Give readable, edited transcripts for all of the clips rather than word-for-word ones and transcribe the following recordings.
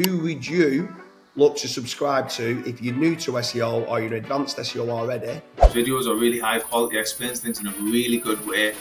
Who would you look to subscribe to if you're new to SEO or you're an advanced SEO already? Videos are really high quality, explains things in a really good way.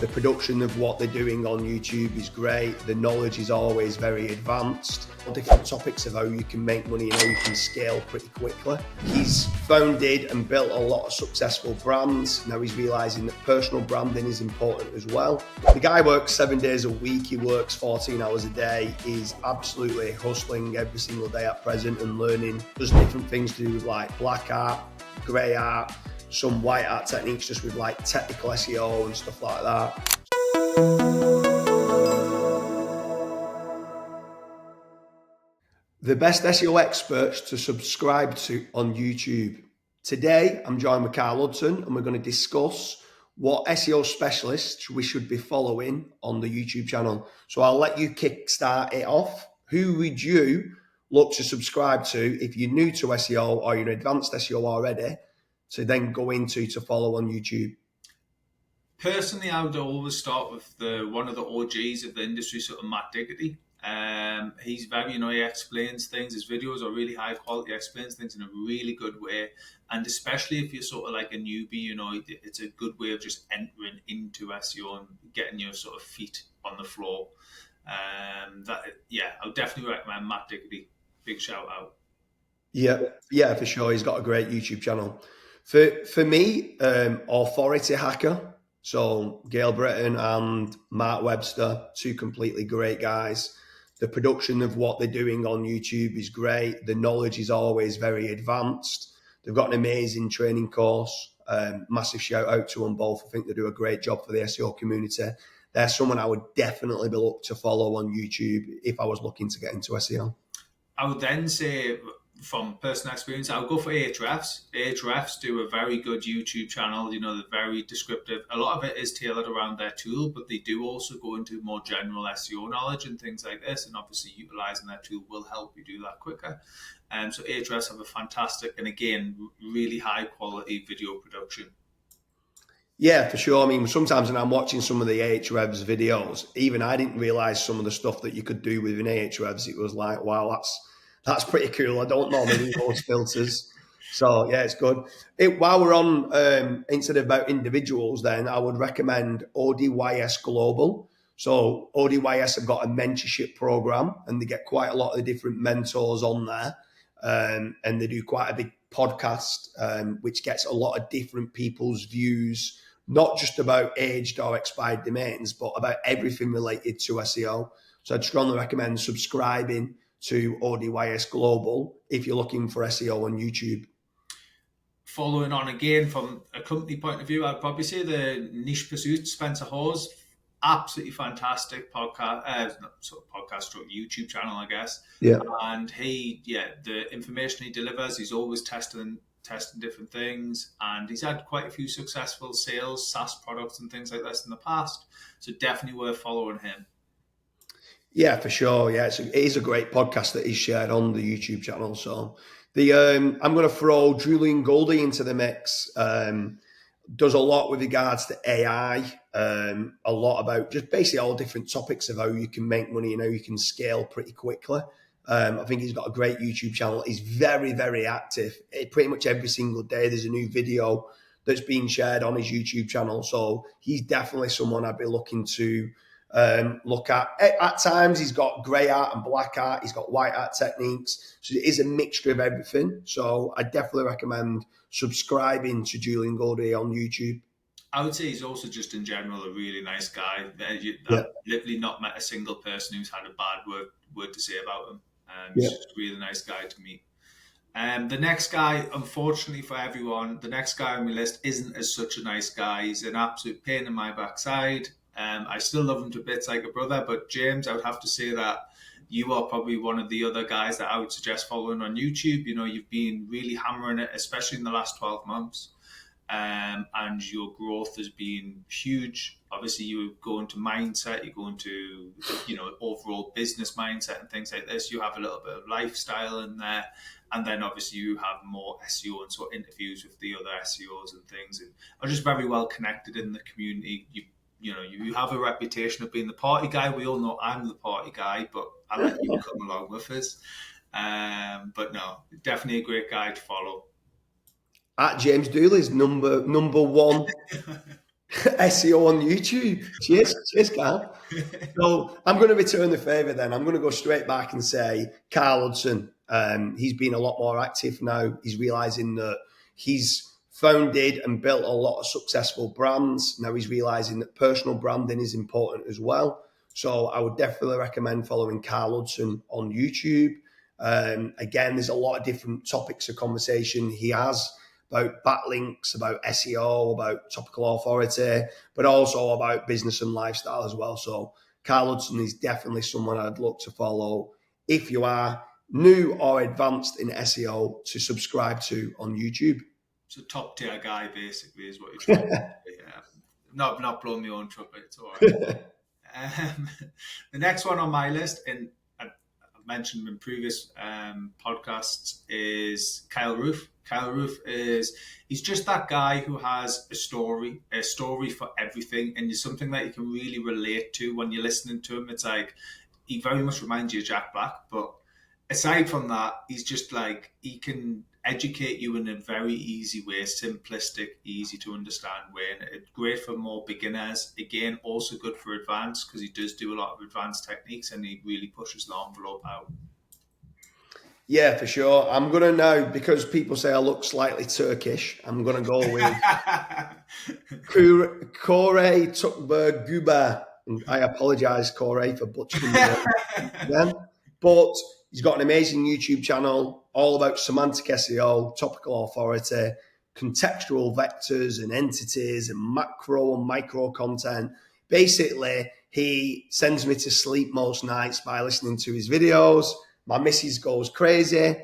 The production of what they're doing on YouTube is great. The knowledge is always very advanced. Different topics of how you can make money and how you can scale pretty quickly. He's founded and built a lot of successful brands. Now he's realizing that personal branding is important as well. The guy works 7 days a week. He works 14 hours a day. He's absolutely hustling every single day at present and learning. There's different things to do with like black art, grey art, some white art techniques just with like technical SEO and stuff like that. The best SEO experts to subscribe to on YouTube. Today, I'm joined with Karl Hudson and we're going to discuss what SEO specialists we should be following on the YouTube channel. So I'll let you kickstart it off. Who would you look to subscribe to if you're new to SEO or you're an advanced SEO already to then go into to follow on YouTube? Personally, I would always start with one of the OGs of the industry, sort of Matt Diggity. He's very, he explains things. His videos are really high quality, explains things in a really good way. And especially if you're sort of like a newbie, it's a good way of just entering into SEO and getting your sort of feet on the floor. I would definitely recommend Matt Diggity. Big shout out. Yeah, for sure. He's got a great YouTube channel. For me, Authority Hacker. So Gail Britton and Mark Webster, two completely great guys. The production of what they're doing on YouTube is great. The knowledge is always very advanced. They've got an amazing training course. Massive shout out to them both. I think they do a great job for the SEO community. They're someone I would definitely be looking to follow on YouTube if I was looking to get into SEO. I would then say, from personal experience, I'll go for Ahrefs. Ahrefs do a very good YouTube channel. They're very descriptive. A lot of it is tailored around their tool, but they do also go into more general SEO knowledge and things like this. And obviously, utilizing their tool will help you do that quicker. So Ahrefs have a fantastic and again really high quality video production. Yeah, for sure. I mean, sometimes when I'm watching some of the Ahrefs videos, even I didn't realize some of the stuff that you could do within Ahrefs. It was like, wow, that's pretty cool. I don't normally use filters. So yeah, it's good. While we're on, instead of about individuals, then I would recommend ODYS Global. So ODYS have got a mentorship program and they get quite a lot of different mentors on there. And they do quite a big podcast, which gets a lot of different people's views, not just about aged or expired domains, but about everything related to SEO. So I'd strongly recommend subscribing to ODYS Global if you're looking for SEO on YouTube. Following on again from a company point of view, I'd probably say the Niche Pursuits, Spencer Hawes, absolutely fantastic podcast, YouTube channel, I guess. Yeah. And the information he delivers, he's always testing different things, and he's had quite a few successful sales, SaaS products and things like this in the past. So definitely worth following him. Yeah, for sure. Yeah, it is a great podcast that he's shared on the YouTube channel. So I'm going to throw Julian Goldie into the mix. Does a lot with regards to AI, a lot about just basically all different topics of how you can make money and how you can scale pretty quickly. I think he's got a great YouTube channel. He's very, very active. Pretty much every single day there's a new video that's being shared on his YouTube channel. So he's definitely someone I'd be looking to look at. At times he's got grey art and black art. He's got white art techniques. So it is a mixture of everything. So I definitely recommend subscribing to Julian Goldie on YouTube. I would say he's also just in general a really nice guy. I've literally not met a single person who's had a bad word to say about him. He's just a really nice guy to meet. The next guy, unfortunately for everyone, the next guy on my list isn't as such a nice guy. He's an absolute pain in my backside. I still love him to bits like a brother, but James, I would have to say that you are probably one of the other guys that I would suggest following on YouTube. You've been really hammering it, especially in the last 12 months. And your growth has been huge. Obviously, you go into mindset, you go into, overall business mindset and things like this. You have a little bit of lifestyle in there. And then obviously you have more SEO and sort of interviews with the other SEOs and things, and are just very well connected in the community. You have a reputation of being the party guy. We all know I'm the party guy, but I'll let you come along with us. But no, definitely a great guy to follow. At James Dooley's number one SEO on YouTube. Cheers, Karl. So I'm going to return the favour then. I'm going to go straight back and say Karl Hudson. He's been a lot more active now. He's realising that he's founded and built a lot of successful brands. Now he's realising that personal branding is important as well. So I would definitely recommend following Karl Hudson on YouTube. Again, there's a lot of different topics of conversation he has about backlinks, about SEO, about topical authority, but also about business and lifestyle as well. So Karl Hudson is definitely someone I'd look to follow if you are new or advanced in SEO to subscribe to on YouTube. It's a top tier guy, basically, is what you're trying to say. Yeah. Not blowing my own trumpet, it's all right. The next one on my list, and I've mentioned in previous podcasts, is Kyle Roof. Kyle Roof he's just that guy who has a story for everything, and it's something that you can really relate to when you're listening to him. It's like, he very much reminds you of Jack Black, but aside from that, he's just like, he can educate you in a very easy way, simplistic, easy to understand way, and it's great for more beginners. Again, also good for advanced, because he does do a lot of advanced techniques and he really pushes the envelope out. Yeah, for sure. I'm going to now, because people say I look slightly Turkish, I'm going to go with Kore Tukber Guba. I apologise, Kore, for butchering again. But he's got an amazing YouTube channel all about semantic SEO, topical authority, contextual vectors and entities, and macro and micro content. Basically, he sends me to sleep most nights by listening to his videos. My missus goes crazy.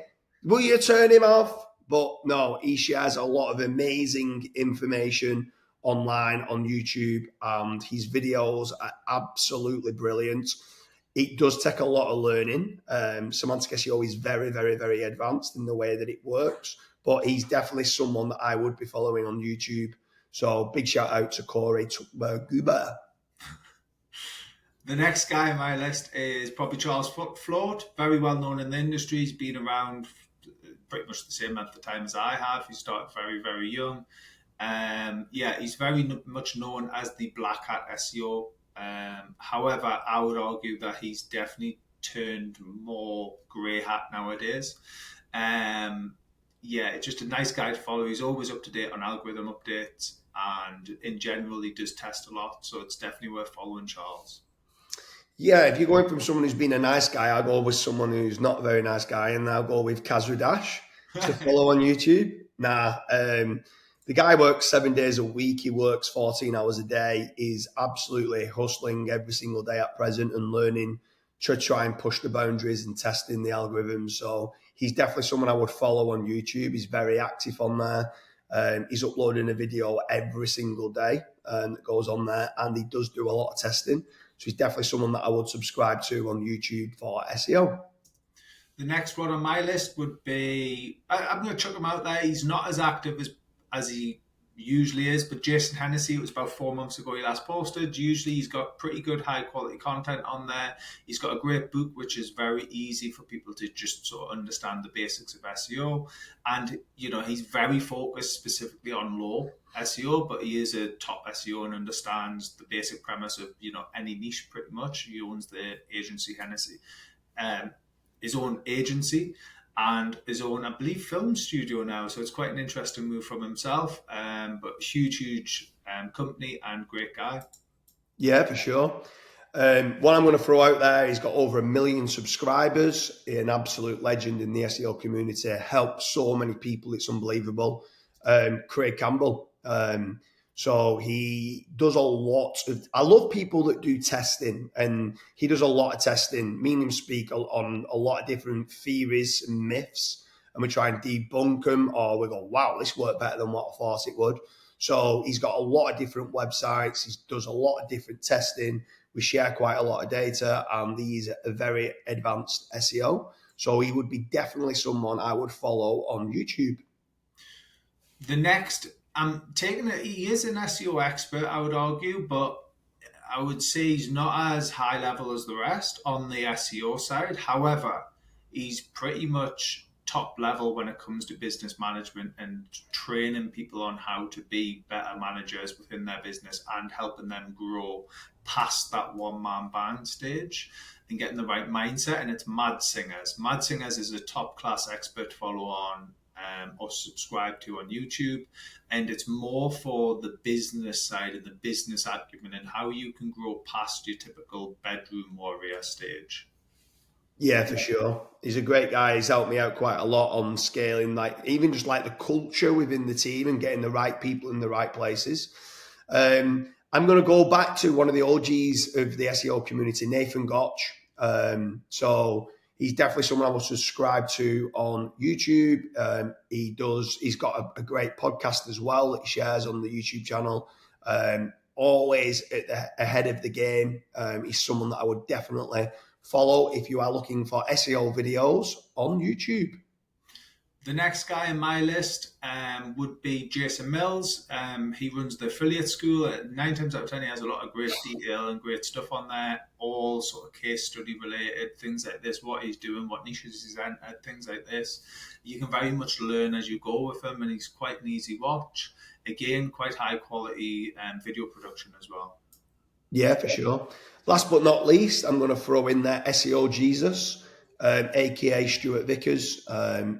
Will you turn him off? But no, he shares a lot of amazing information online on YouTube, and his videos are absolutely brilliant. It does take a lot of learning. Semantic SEO is very, very, very advanced in the way that it works, but he's definitely someone that I would be following on YouTube. So big shout out to Kore Tukber. The next guy on my list is probably Charles Float, very well known in the industry. He's been around pretty much the same amount of time as I have. He started very, very young. He's very much known as the Black Hat SEO. However, I would argue that he's definitely turned more grey hat nowadays. Just a nice guy to follow. He's always up to date on algorithm updates, and in general, he does test a lot. So it's definitely worth following Charles. Yeah, if you're going from someone who's been a nice guy, I'll go with someone who's not a very nice guy, and I'll go with Kazru Dash to follow on YouTube. The guy works 7 days a week. He works 14 hours a day. He's absolutely hustling every single day at present and learning to try and push the boundaries and testing the algorithms. So he's definitely someone I would follow on YouTube. He's very active on there. He's uploading a video every single day that goes on there, and he does do a lot of testing. So he's definitely someone that I would subscribe to on YouTube for SEO. The next one on my list would be, I'm going to chuck him out there. He's not as active as he usually is, but Jason Hennessy, it was about 4 months ago he last posted. Usually he's got pretty good high quality content on there. He's got a great book, which is very easy for people to just sort of understand the basics of SEO. And, he's very focused specifically on low SEO, but he is a top SEO and understands the basic premise of, any niche pretty much. He owns the agency Hennessy, his own agency, and his own, I believe, film studio now. So it's quite an interesting move from himself, but huge company and great guy. Yeah, for sure. One I'm going to throw out there, he's got over 1 million subscribers, an absolute legend in the SEO community, helps so many people, it's unbelievable. Craig Campbell. So he does a lot of, I love people that do testing, and he does a lot of testing, me and him speak on a lot of different theories and myths, and we try and debunk them, or we go, wow, this worked better than what I thought it would. So he's got a lot of different websites, he does a lot of different testing, we share quite a lot of data, and he's a very advanced SEO. So he would be definitely someone I would follow on YouTube. The next, I'm taking it, he is an SEO expert, I would argue, but I would say he's not as high level as the rest on the SEO side. However, he's pretty much top level when it comes to business management and training people on how to be better managers within their business and helping them grow past that one-man band stage and getting the right mindset. And it's Mad Singers. Mad Singers is a top-class expert follow on or subscribe to on YouTube. And it's more for the business side and the business acumen and how you can grow past your typical bedroom warrior stage. Yeah, for sure. He's a great guy. He's helped me out quite a lot on scaling, like even just like the culture within the team and getting the right people in the right places. I'm going to go back to one of the OGs of the SEO community, Nathan Gotch. So he's definitely someone I will subscribe to on YouTube. He's got a great podcast as well that he shares on the YouTube channel. Always ahead of the game. He's someone that I would definitely follow if you are looking for SEO videos on YouTube. The next guy in my list would be Jason Mills. He runs the affiliate school. 9 times out of 10, he has a lot of great detail and great stuff on there, all sort of case study related, things like this, what he's doing, what niches he's entered, things like this. You can very much learn as you go with him, and he's quite an easy watch. Again, quite high quality video production as well. Yeah, for sure. Last but not least, I'm going to throw in there SEO Jesus, aka Stuart Vickers.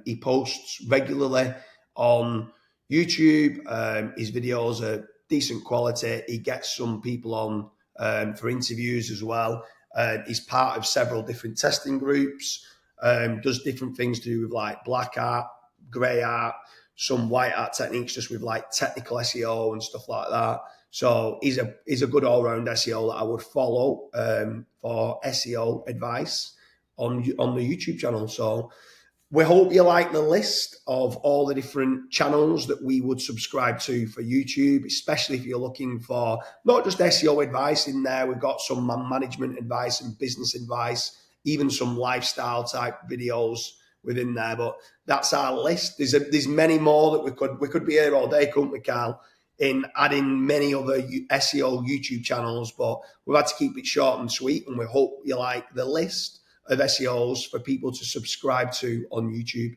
He posts regularly on YouTube. His videos are decent quality. He gets some people on for interviews as well. He's part of several different testing groups. Does different things to do with like black art, grey art, some white art techniques, just with like technical SEO and stuff like that. So he's a good all-round SEO that I would follow for SEO advice on the YouTube channel. So we hope you like the list of all the different channels that we would subscribe to for YouTube, especially if you're looking for not just SEO advice in there. We've got some management advice and business advice, even some lifestyle type videos within there. But that's our list. There's many more that we could be here all day, couldn't we, Karl, in adding many other SEO YouTube channels, but we've had to keep it short and sweet, and we hope you like the list of SEOs for people to subscribe to on YouTube.